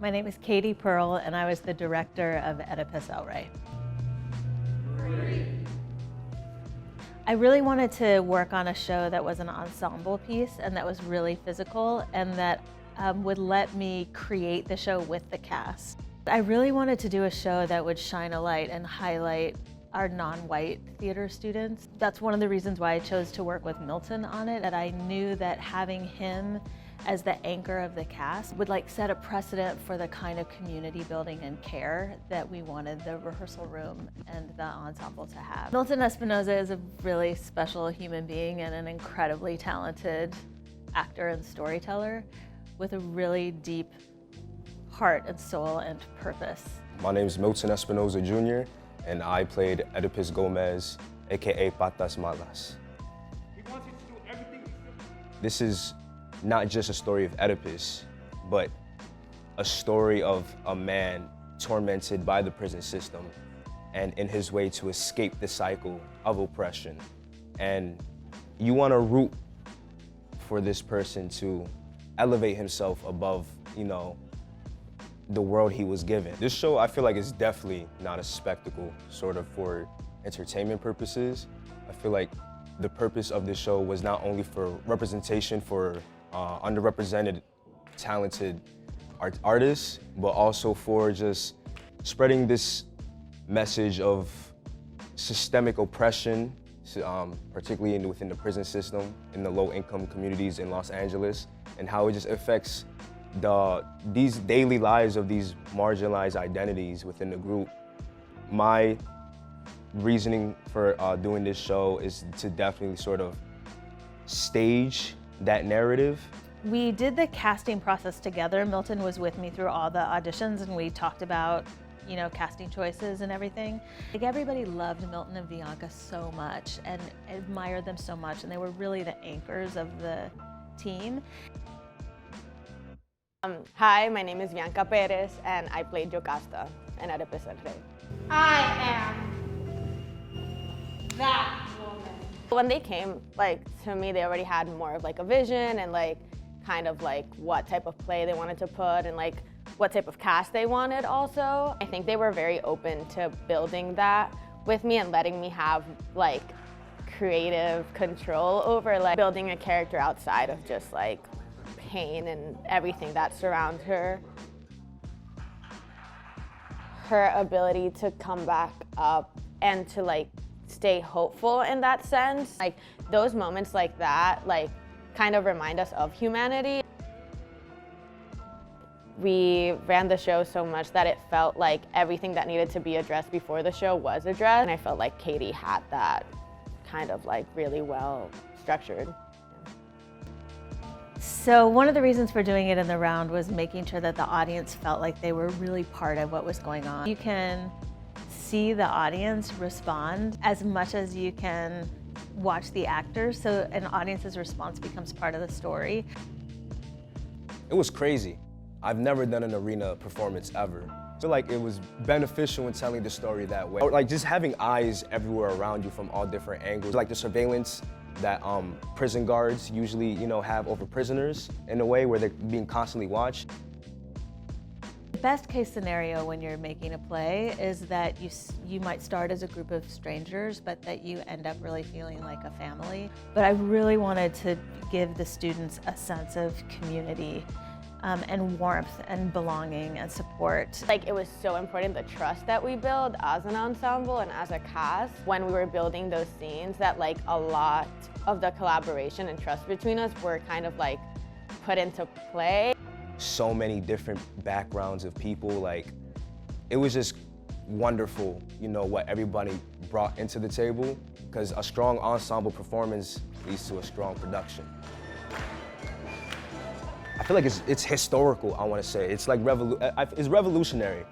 My name is Katie Pearl, and I was the director of Oedipus El Rey. I really wanted to work on a show that was an ensemble piece and that was really physical and that would let me create the show with the cast. I really wanted to do a show that would shine a light and highlight our non-white theater students. That's one of the reasons why I chose to work with Milton on it, that I knew that having him as the anchor of the cast would set a precedent for the kind of community building and care that we wanted the rehearsal room and the ensemble to have. Milton Espinosa is a really special human being and an incredibly talented actor and storyteller with a really deep heart and soul and purpose. My name is Milton Espinosa Jr. and I played Oedipus Gomez, aka Patas Malas. He wants you to do everything. This is not just a story of Oedipus, but a story of a man tormented by the prison system and in his way to escape the cycle of oppression. And you want to root for this person to elevate himself above, the world he was given. This show, I feel like, is definitely not a spectacle sort of for entertainment purposes. I feel like the purpose of this show was not only for representation for underrepresented, talented artists, but also for just spreading this message of systemic oppression, particularly within the prison system, in the low-income communities in Los Angeles, and how it just affects these daily lives of these marginalized identities within the group. My reasoning for doing this show is to definitely sort of stage that narrative. We did the casting process together. Milton was with me through all the auditions and we talked about casting choices and everything. Everybody loved Milton and Bianca so much and admired them so much, and they were really the anchors of the team. Hi, my name is Bianca Perez and I played Yocasta in Oedipus El Rey. I am that woman. When they came, to me, they already had more of a vision and what type of play they wanted to put and what type of cast they wanted also. I think they were very open to building that with me and letting me have creative control over building a character outside of just pain and everything that surrounds her. Her ability to come back up and to stay hopeful in that sense. Those moments like that kind of remind us of humanity. We ran the show so much that it felt like everything that needed to be addressed before the show was addressed, and I felt like Katie had that kind of really well structured. So one of the reasons for doing it in the round was making sure that the audience felt like they were really part of what was going on. You can see the audience respond as much as you can watch the actors, so an audience's response becomes part of the story. It was crazy. I've never done an arena performance ever. I feel like it was beneficial in telling the story that way. Or just having eyes everywhere around you from all different angles. The surveillance that prison guards usually, have over prisoners in a way where they're being constantly watched. The best case scenario when you're making a play is that you might start as a group of strangers, but that you end up really feeling like a family. But I really wanted to give the students a sense of community and warmth and belonging and support. It was so important, the trust that we build as an ensemble and as a cast when we were building those scenes, that a lot of the collaboration and trust between us were kind of put into play. So many different backgrounds of people, it was just wonderful, what everybody brought into the table, because a strong ensemble performance leads to a strong production. I feel like it's historical, I want to say. It's it's revolutionary.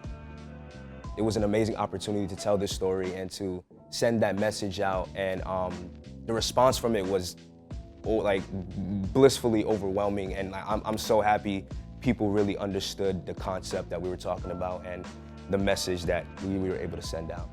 It was an amazing opportunity to tell this story and to send that message out, and the response from it was blissfully overwhelming, and I'm so happy people really understood the concept that we were talking about and the message that we were able to send out.